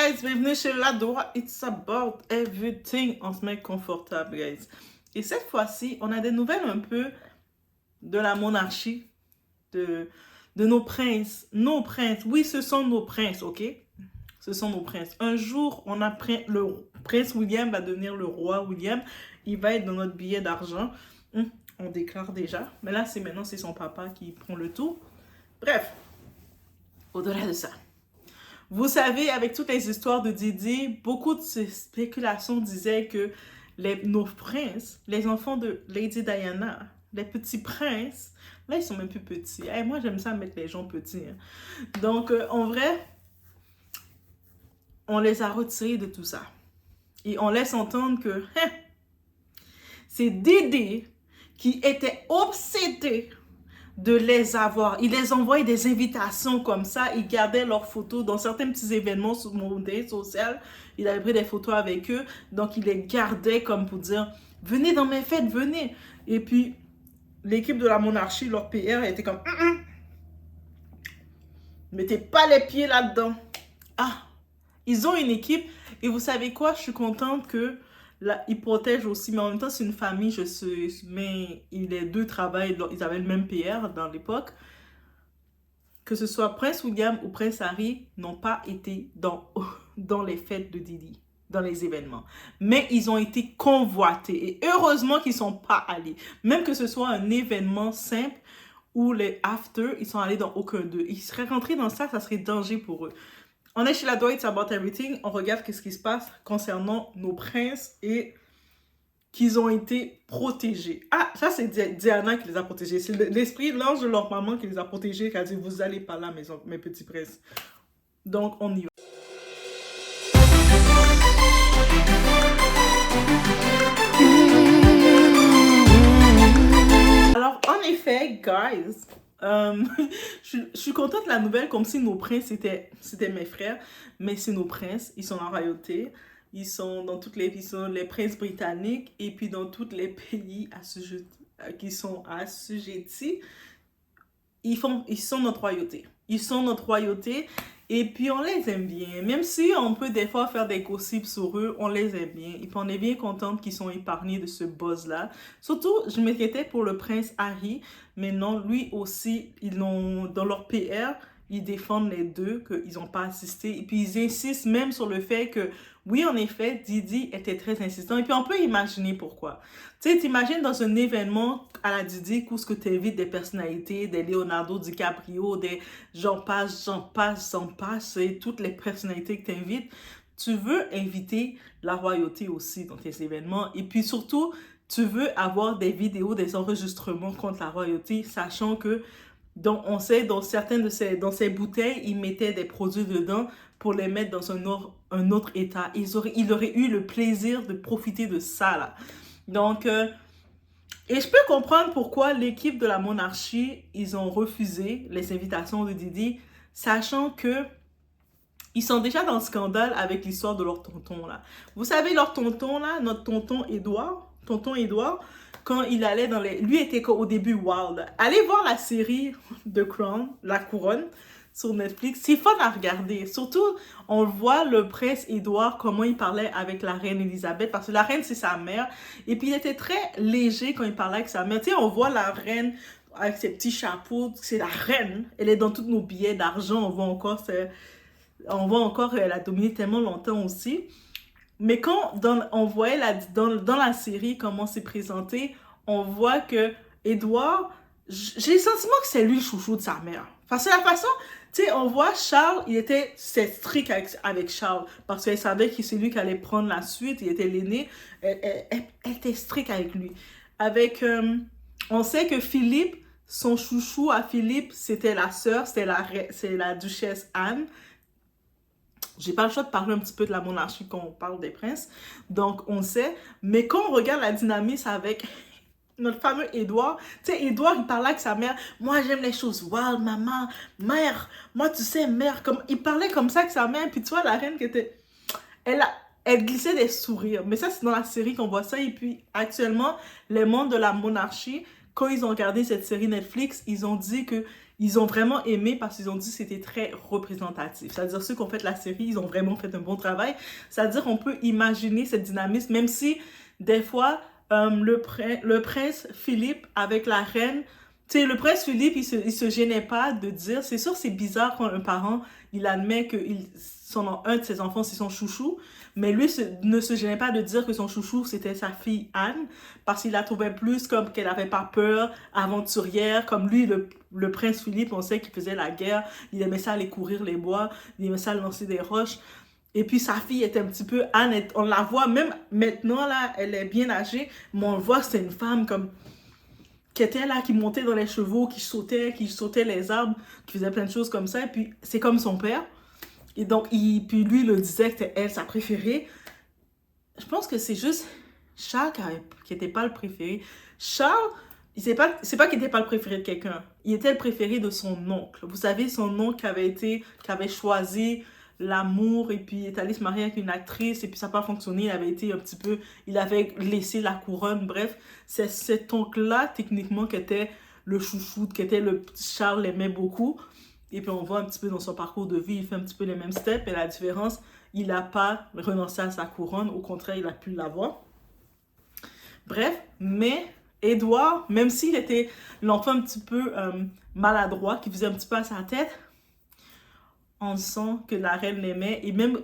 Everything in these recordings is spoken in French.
guys, bienvenue chez Ladora. It's about everything. On se met confortable, guys. Et cette fois-ci, on a des nouvelles un peu de la monarchie, de nos princes. Nos princes, oui, ce sont nos princes, ok? Ce sont nos princes. Un jour, le prince William va devenir le roi William. Il va être dans notre billet d'argent. On déclare déjà. Mais là, maintenant, c'est son papa qui prend le tout. Bref, au-delà de ça. Vous savez, avec toutes les histoires de Didi, beaucoup de spéculations disaient que nos princes, les enfants de Lady Diana, les petits princes, là, ils sont même plus petits. Hey, moi, j'aime ça mettre les gens petits. Hein. Donc, en vrai, on les a retirés de tout ça. Et on laisse entendre que c'est Didi qui était obsédé de les avoir. Il les envoyait des invitations comme ça. Il gardait leurs photos dans certains petits événements mondiaux, social. Il avait pris des photos avec eux. Donc, il les gardait comme pour dire, venez dans mes fêtes, venez. Et puis, l'équipe de la monarchie, leur PR, était comme, mettez pas les pieds là-dedans. Ah, ils ont une équipe. Et vous savez quoi? Je suis contente que là, ils protègent aussi, mais en même temps, c'est une famille, je sais, mais les deux travaillent, ils avaient le même PR dans l'époque. Que ce soit Prince William ou Prince Harry n'ont pas été dans les fêtes de Didi, dans les événements. Mais ils ont été convoités et heureusement qu'ils ne sont pas allés. Même que ce soit un événement simple ou les after, ils sont allés dans aucun d'eux. Ils seraient rentrés dans ça, ça serait danger pour eux. On est chez Ladora, It's About Everything. On regarde ce qui se passe concernant nos princes et qu'ils ont été protégés. Ah, ça c'est Diana qui les a protégés. C'est l'esprit, l'ange de leur maman qui les a protégés, qui a dit, vous n'allez pas là, mes petits princes. Donc, on y va. Alors, en effet, guys, je suis contente de la nouvelle, comme si nos princes c'était mes frères, mais c'est nos princes, ils sont en royauté, ils sont dans ils sont les princes britanniques et puis dans tous les pays qui sont assujettis, ils sont notre royauté. Ils sont notre royauté et puis on les aime bien. Même si on peut des fois faire des gossips sur eux, on les aime bien. Et puis on est bien contente qu'ils sont épargnés de ce buzz-là. Surtout, je m'inquiétais pour le prince Harry, mais non, lui aussi, dans leur PR, ils défendent les deux, qu'ils n'ont pas assisté. Et puis ils insistent même sur le fait que, oui, en effet, Didi était très insistant. Et puis on peut imaginer pourquoi. Tu sais, t'imagines dans un événement à la Didi où ce que tu invites des personnalités, des Leonardo DiCaprio, des j'en passe, et toutes les personnalités que tu invites. Tu veux inviter la royauté aussi dans tes événements. Et puis surtout, tu veux avoir des vidéos, des enregistrements contre la royauté, sachant que on sait, dans certaines dans ces bouteilles, ils mettaient des produits dedans pour les mettre dans un autre état. Ils auraient eu le plaisir de profiter de ça, là. Donc, et je peux comprendre pourquoi l'équipe de la monarchie, ils ont refusé les invitations de Didi, sachant que ils sont déjà dans le scandale avec l'histoire de leur tonton, là. Vous savez, leur tonton, là, notre tonton Édouard, quand il allait lui était au début wild. Allez voir la série The Crown, La Couronne, sur Netflix. C'est fun à regarder. Surtout, on voit le prince Édouard, comment il parlait avec la reine Elisabeth, parce que la reine, c'est sa mère. Et puis, il était très léger quand il parlait avec sa mère. Tu sais, on voit la reine avec ses petits chapeaux. C'est la reine. Elle est dans tous nos billets d'argent. On voit encore la dominer tellement longtemps aussi. Mais quand on voyait dans la série comment c'est présenté, on voit que Édouard, j'ai le sentiment que c'est lui le chouchou de sa mère. Parce que la façon, tu sais, on voit Charles, c'est strict avec Charles, parce qu'elle savait que c'est lui qui allait prendre la suite, il était l'aîné, elle était stricte avec lui. On sait que Philippe, son chouchou à Philippe, c'était la sœur, c'est la duchesse Anne. J'ai pas le choix de parler un petit peu de la monarchie quand on parle des princes. Donc, on sait. Mais quand on regarde la dynamique avec notre fameux Édouard, tu sais, Édouard, il parlait avec sa mère. Moi, j'aime les choses wild, maman, mère. Moi, tu sais, mère. Il parlait comme ça avec sa mère. Puis, tu vois, la reine qui était... Elle glissait des sourires. Mais ça, c'est dans la série qu'on voit ça. Et puis, actuellement, les membres de la monarchie, quand ils ont regardé cette série Netflix, ils ont dit que ils ont vraiment aimé parce qu'ils ont dit que c'était très représentatif. C'est-à-dire, ceux qui ont fait la série, ils ont vraiment fait un bon travail. C'est-à-dire, on peut imaginer cette dynamisme, même si, des fois, le prince Philippe avec la reine, tu sais, le prince Philippe, il se gênait pas de dire, c'est sûr, c'est bizarre quand un parent, il admet que un de ses enfants, c'est son chouchou, mais lui ne se gênait pas de dire que son chouchou, c'était sa fille Anne, parce qu'il la trouvait plus comme qu'elle avait pas peur, aventurière, comme lui, le prince Philippe, on sait qu'il faisait la guerre, il aimait ça aller courir les bois, il aimait ça lancer des roches. Et puis sa fille était un petit peu, Anne, on la voit même maintenant, là, elle est bien âgée, mais on le voit, c'est une femme comme, qui était là, qui montait dans les chevaux, qui sautait les arbres, qui faisait plein de choses comme ça. Et puis c'est comme son père. Et donc, puis lui, il le disait que c'était elle, sa préférée. Je pense que c'est juste Charles qui n'était pas le préféré. Charles, c'est pas qu'il n'était pas le préféré de quelqu'un. Il était le préféré de son oncle. Vous savez, son oncle qui avait choisi l'amour et puis est allé se marier avec une actrice et puis ça n'a pas fonctionné. Il avait été un petit peu... Il avait laissé la couronne. Bref, c'est cet oncle-là, techniquement, qui était le chouchou, qui était le... Charles l'aimait beaucoup. Et puis on voit un petit peu dans son parcours de vie, il fait un petit peu les mêmes steps. Et la différence, il n'a pas renoncé à sa couronne. Au contraire, il a pu l'avoir. Bref, mais Édouard, même s'il était l'enfant un petit peu maladroit, qui faisait un petit peu à sa tête, on sent que la reine l'aimait. Et même,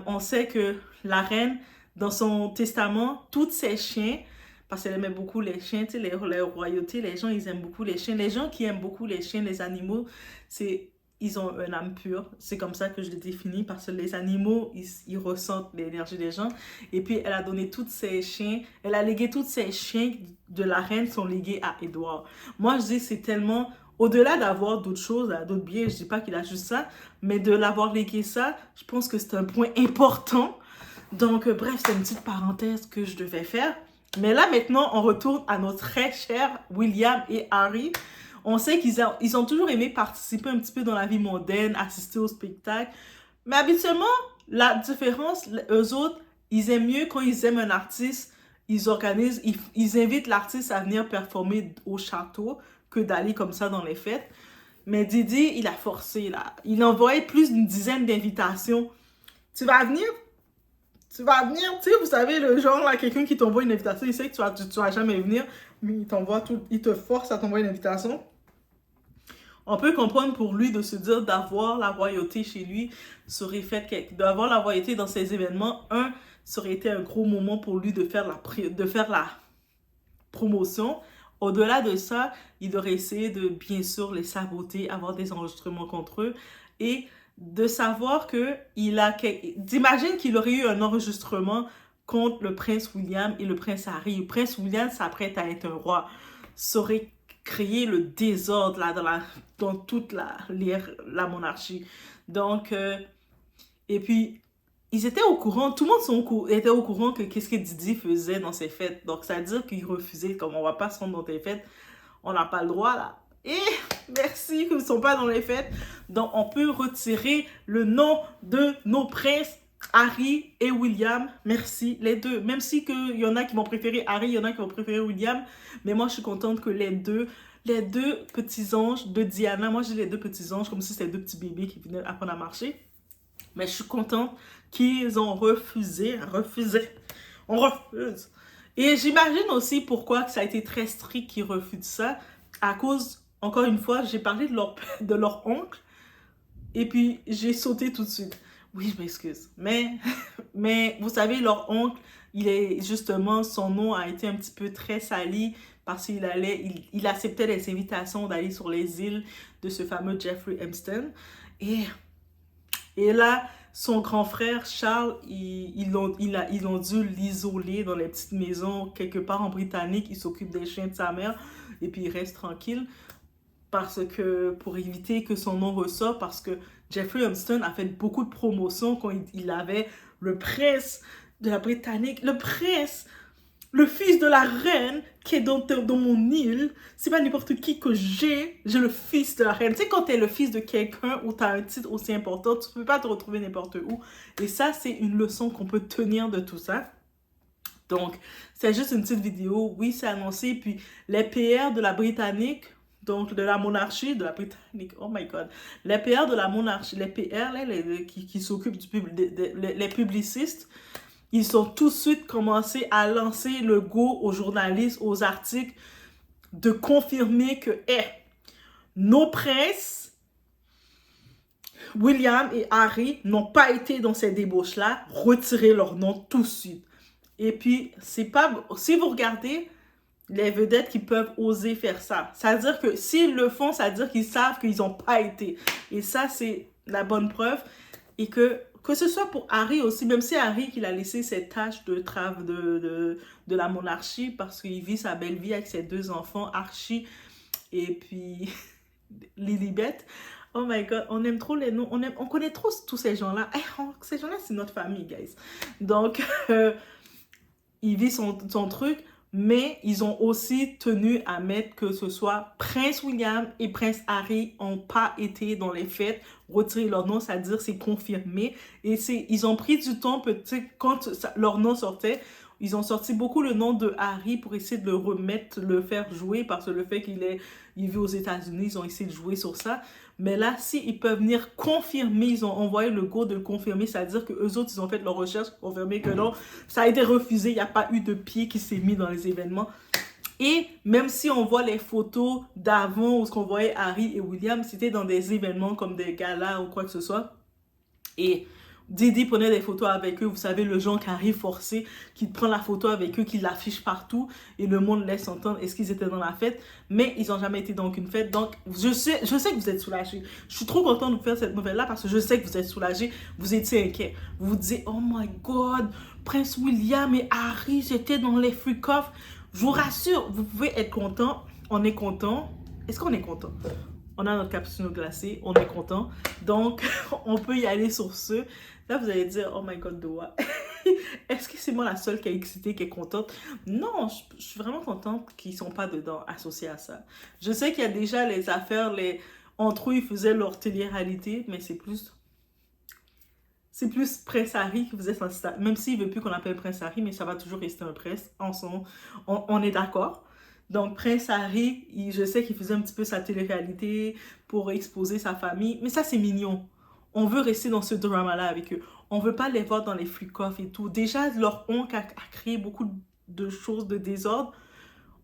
on sait que la reine, dans son testament, tous ses chiens, parce qu'elle aimait beaucoup les chiens, tu sais, les royautés, les gens, ils aiment beaucoup les chiens. Les gens qui aiment beaucoup les chiens, les animaux, ils ont une âme pure. C'est comme ça que je le définis, parce que les animaux, ils ressentent l'énergie des gens. Et puis, elle a donné tous ses chiens, elle a légué tous ses chiens de la reine sont légués à Édouard. Moi, je dis, c'est tellement... Au-delà d'avoir d'autres choses, d'autres biens, je dis pas qu'il a juste ça, mais de l'avoir légué ça, je pense que c'est un point important. Donc, bref, c'est une petite parenthèse que je devais faire. Mais là, maintenant, on retourne à nos très chers William et Harry. On sait qu'ils ont toujours aimé participer un petit peu dans la vie mondaine, assister au spectacle. Mais habituellement, la différence, eux autres, ils aiment mieux quand ils aiment un artiste, ils organisent, ils invitent l'artiste à venir performer au château que d'aller comme ça dans les fêtes. Mais Didi, il a forcé, là. Il a envoyé plus d'une dizaine d'invitations. Tu vas venir? Tu vas venir? Tu sais, vous savez, le genre, là, quelqu'un qui t'envoie une invitation, il sait que tu vas jamais venir, mais il te force à t'envoyer une invitation. On peut comprendre pour lui de se dire d'avoir la royauté chez lui serait fait, d'avoir la royauté dans ses événements. Ça aurait été un gros moment pour lui de faire la promotion. Au-delà de ça, il aurait essayé de, bien sûr, les saboter, avoir des enregistrements contre eux et de savoir que d'imagine qu'il aurait eu un enregistrement contre le prince William et le prince Harry. Le prince William s'apprête à être un roi. Ça aurait créé le désordre là, dans toute la monarchie. Donc, et puis, ils étaient au courant, tout le monde était au courant que qu'est-ce que Didi faisait dans ses fêtes. Donc, ça veut dire qu'il refusait, comme on va pas se rendre dans tes fêtes, on n'a pas le droit là. Et merci qu'ils ne sont pas dans les fêtes. Donc, on peut retirer le nom de nos princes, Harry et William. Merci, les deux. Même si il y en a qui vont préférer Harry, il y en a qui vont préférer William. Mais moi, je suis contente que les deux petits anges de Diana, moi, j'ai les deux petits anges, comme si c'était deux petits bébés qui venaient apprendre à marcher. Mais je suis contente qu'ils ont refusé. On refuse. Et j'imagine aussi pourquoi ça a été très strict qu'ils refusent ça. À cause, encore une fois, j'ai parlé de leur oncle. Et puis, j'ai sauté tout de suite. Oui, je m'excuse. Mais vous savez, leur oncle, justement, son nom a été un petit peu très sali parce il acceptait les invitations d'aller sur les îles de ce fameux Jeffrey Epstein. Et là, son grand frère Charles, ils ont dû l'isoler dans les petites maisons quelque part en Britannique. Il s'occupe des chiens de sa mère et puis il reste tranquille pour éviter que son nom ressorte, parce que Jeffrey Epstein a fait beaucoup de promotions quand il avait le prince de la Britannique, le fils de la reine qui est dans mon île. C'est pas n'importe qui que j'ai le fils de la reine. Tu sais, quand t'es le fils de quelqu'un ou t'as un titre aussi important, tu peux pas te retrouver n'importe où. Et ça, c'est une leçon qu'on peut tenir de tout ça. Donc, c'est juste une petite vidéo. Oui, c'est annoncé. Puis, les PR de la Britannique, donc de la monarchie, de la Britannique, oh my god, les PR de la monarchie, les PR là, qui s'occupent du les publicistes, ils ont tout de suite commencé à lancer le go aux journalistes, aux articles, de confirmer que nos princes, William et Harry, n'ont pas été dans ces débauches-là, retirez leur nom tout de suite. Et puis, c'est pas, si vous regardez les vedettes qui peuvent oser faire ça, c'est-à-dire que s'ils le font, c'est-à-dire qu'ils savent qu'ils n'ont pas été. Et ça, c'est la bonne preuve. Et que ce soit pour Harry aussi, même si Harry qu'il a laissé cette tâche de la monarchie parce qu'il vit sa belle vie avec ses 2 enfants, Archie et puis Lilibet. Oh my god, on aime trop les noms, on connaît trop tous ces gens-là. Ces gens-là, c'est notre famille, guys. Donc, il vit son truc, mais ils ont aussi tenu à mettre que ce soit Prince William et Prince Harry n'ont pas été dans les fêtes, retirer leur nom, c'est-à-dire c'est confirmé. Et ils ont pris du temps, peut-être, quand leur nom sortait, ils ont sorti beaucoup le nom de Harry pour essayer de le remettre, le faire jouer, parce que le fait qu'il vit aux États-Unis, ils ont essayé de jouer sur ça. Mais là, s'ils peuvent venir confirmer, ils ont envoyé le go de le confirmer, c'est-à-dire que eux autres, ils ont fait leur recherche pour confirmer que non, ça a été refusé, il n'y a pas eu de pied qui s'est mis dans les événements. Et même si on voit les photos d'avant où ce qu'on voyait Harry et William, c'était dans des événements comme des galas ou quoi que ce soit. Et Didi prenait des photos avec eux, vous savez, le genre qui arrive forcé, qui prend la photo avec eux, qui l'affiche partout, et le monde laisse entendre est-ce qu'ils étaient dans la fête, mais ils n'ont jamais été dans aucune fête. Donc, je sais que vous êtes soulagés. Je suis trop contente de vous faire cette nouvelle-là parce que je sais que vous êtes soulagés, vous étiez inquiets. Vous vous disiez, oh my god, Prince William et Harry, j'étais dans les freak-off. Je vous rassure, vous pouvez être content, on est content. Est-ce qu'on est content? On a notre cappuccino glacé, on est content. Donc, on peut y aller sur ce. Là, vous allez dire, oh my god, Doa, est-ce que c'est moi la seule qui est excitée, qui est contente? Non, je suis vraiment contente qu'ils ne sont pas dedans, associés à ça. Je sais qu'il y a déjà les affaires, entre eux, ils faisaient leur télé-réalité, mais c'est plus Prince Harry qui faisait ça. Même s'il ne veut plus qu'on appelle Prince Harry, mais ça va toujours rester un prince. On est d'accord. Donc, Prince Harry, je sais qu'il faisait un petit peu sa télé-réalité pour exposer sa famille. Mais ça, c'est mignon. On veut rester dans ce drama-là avec eux. On ne veut pas les voir dans les freak-off et tout. Déjà, leur honte a créé beaucoup de choses, de désordre.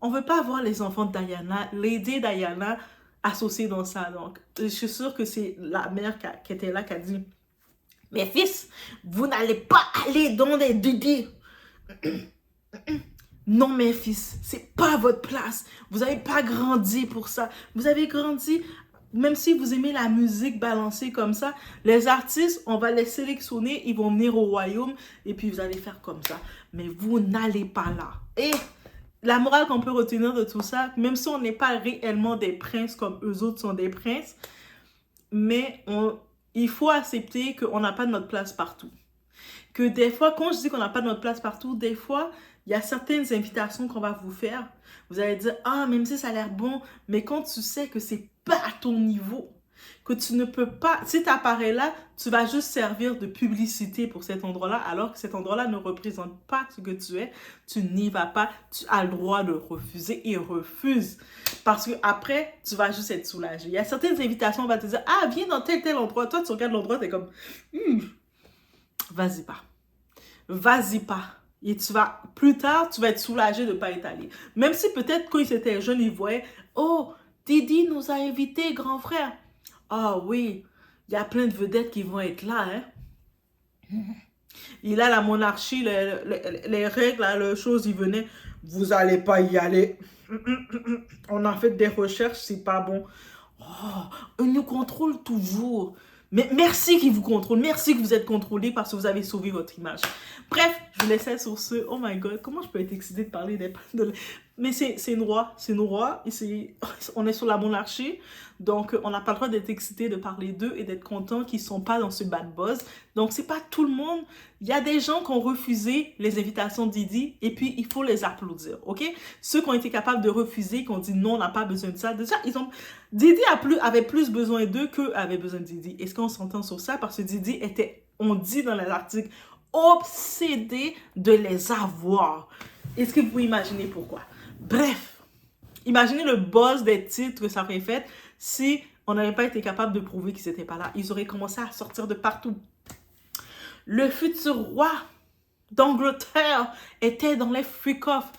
On ne veut pas voir les enfants de Diana, Lady Diana, associés dans ça. Donc, je suis sûre que c'est la mère qui était là qui a dit « Mes fils, vous n'allez pas aller dans les Didi. » Non, mes fils, c'est pas votre place. Vous n'avez pas grandi pour ça. Vous avez grandi, même si vous aimez la musique balancée comme ça, les artistes, on va les sélectionner, ils vont venir au royaume et puis vous allez faire comme ça. Mais vous n'allez pas là. Et la morale qu'on peut retenir de tout ça, même si on n'est pas réellement des princes comme eux autres sont des princes, mais il faut accepter qu'on n'a pas notre place partout. Que des fois, quand je dis qu'on n'a pas notre place partout, des fois, il y a certaines invitations qu'on va vous faire. Vous allez dire, ah, même si ça a l'air bon, mais quand tu sais que c'est pas à ton niveau, que tu ne peux pas, si tu apparais là, tu vas juste servir de publicité pour cet endroit-là, alors que cet endroit-là ne représente pas ce que tu es, tu n'y vas pas, tu as le droit de refuser et refuse. Parce que après, tu vas juste être soulagé. Il y a certaines invitations, on va te dire, ah, viens dans tel endroit. Toi, tu regardes l'endroit, t'es comme, vas-y pas. Vas-y pas. Et plus tard, tu vas être soulagé de ne pas être allé. Même si peut-être quand ils étaient jeunes, ils voyaient, oh, Didi nous a invités, grand frère. Ah oui, il y a plein de vedettes qui vont être là, hein. Et là, la monarchie, les règles, les choses, ils venaient, vous n'allez pas y aller. On a fait des recherches, c'est pas bon. Oh, ils nous contrôlent toujours. Mais merci qu'ils vous contrôlent. Merci que vous êtes contrôlés parce que vous avez sauvé votre image. Bref, je vous laisse sur ce. Oh my god, comment je peux être excitée de parler des... Mais c'est une roi. C'est une roi. On est sur la monarchie. Donc, on n'a pas le droit d'être excité de parler d'eux et d'être content qu'ils ne sont pas dans ce bad buzz. Donc, c'est pas tout le monde. Il y a des gens qui ont refusé les invitations de Didi et puis il faut les applaudir, ok? Ceux qui ont été capables de refuser, qui ont dit non, on n'a pas besoin de ça. Déjà, Didi avait plus besoin d'eux qu'eux avaient besoin de Didi. Est-ce qu'on s'entend sur ça? Parce que Didi était, on dit dans les articles, obsédé de les avoir. Est-ce que vous pouvez imaginer pourquoi? Bref, Imaginez le buzz des titres que ça aurait fait si on n'avait pas été capable de prouver qu'ils n'étaient pas là. Ils auraient commencé à sortir de partout. Le futur roi d'Angleterre était dans les freak-offs.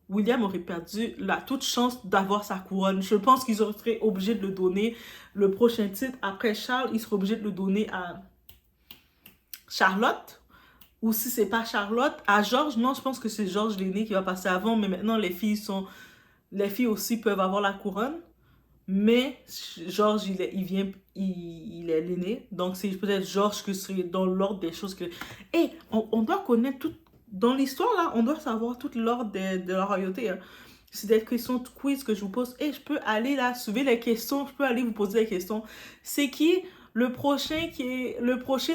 William aurait perdu toute chance d'avoir sa couronne. Je pense qu'ils seraient obligés de le donner. Le prochain titre, après Charles, ils seraient obligés de le donner à Charlotte. Ou si c'est pas Charlotte, à George. Non, je pense que c'est George l'aîné qui va passer avant. Mais maintenant, les filles aussi peuvent avoir la couronne. Mais George, il est l'aîné. Donc, c'est peut-être George que serait dans l'ordre des choses que... Et on doit connaître tout... Dans l'histoire, là, on doit savoir tout l'ordre de la royauté. Hein. C'est des questions de quiz que je vous pose. Et je peux aller là, soulever les questions. Je peux aller vous poser des questions. C'est qui le prochain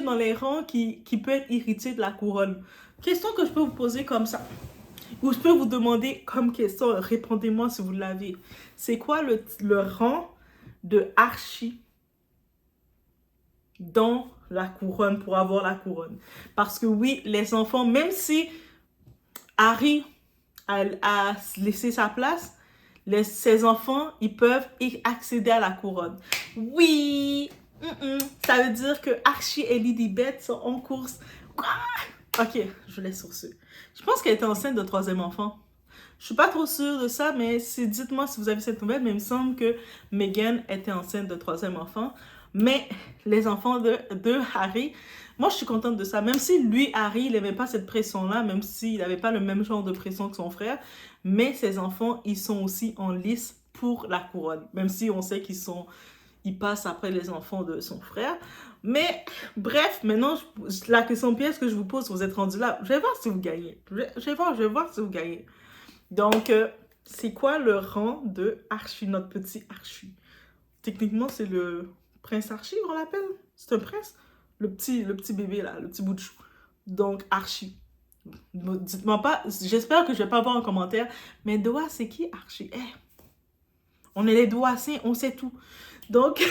dans les rangs qui peut être héritier de la couronne? Question que je peux vous poser comme ça. Ou je peux vous demander comme question, répondez-moi si vous l'avez. C'est quoi le rang de Archie dans la couronne, pour avoir la couronne? Parce que oui, les enfants, même si Harry a laissé sa place, ses enfants, ils peuvent accéder à la couronne. Oui! Ça veut dire que Archie et Lilibet sont en course. Ok, je laisse sur ce. Je pense qu'elle était enceinte de 3e enfant. Je suis pas trop sûre de ça, mais dites-moi si vous avez cette nouvelle, mais il me semble que Meghan était enceinte de 3e enfant. Mais les enfants de Harry, moi je suis contente de ça. Même si lui, Harry, il n'aimait pas cette pression-là, même s'il n'avait pas le même genre de pression que son frère, mais ses enfants, ils sont aussi en lice pour la couronne. Même si on sait ils passent après les enfants de son frère. Mais bref, maintenant, la question pièce que je vous pose, vous êtes rendu là, je vais voir si vous gagnez. Je vais voir si vous gagnez. Donc, c'est quoi le rang de Archie, notre petit Archie? Techniquement, c'est le prince Archie, on l'appelle. C'est un prince. Le petit bébé, là, le petit bout de chou. Donc, Archie. Dites-moi pas, j'espère que je vais pas avoir un commentaire, mais Doa, c'est qui Archie? On est les Doassiens, on sait tout. Donc,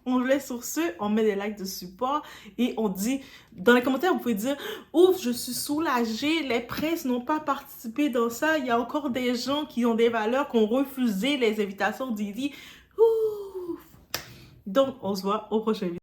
on laisse sur ce, on met des likes de support et on dit, dans les commentaires, vous pouvez dire « Ouf, je suis soulagée, les princes n'ont pas participé dans ça. Il y a encore des gens qui ont des valeurs, qui ont refusé les invitations d'Ili. » Ouf! Donc, on se voit au prochain vidéo.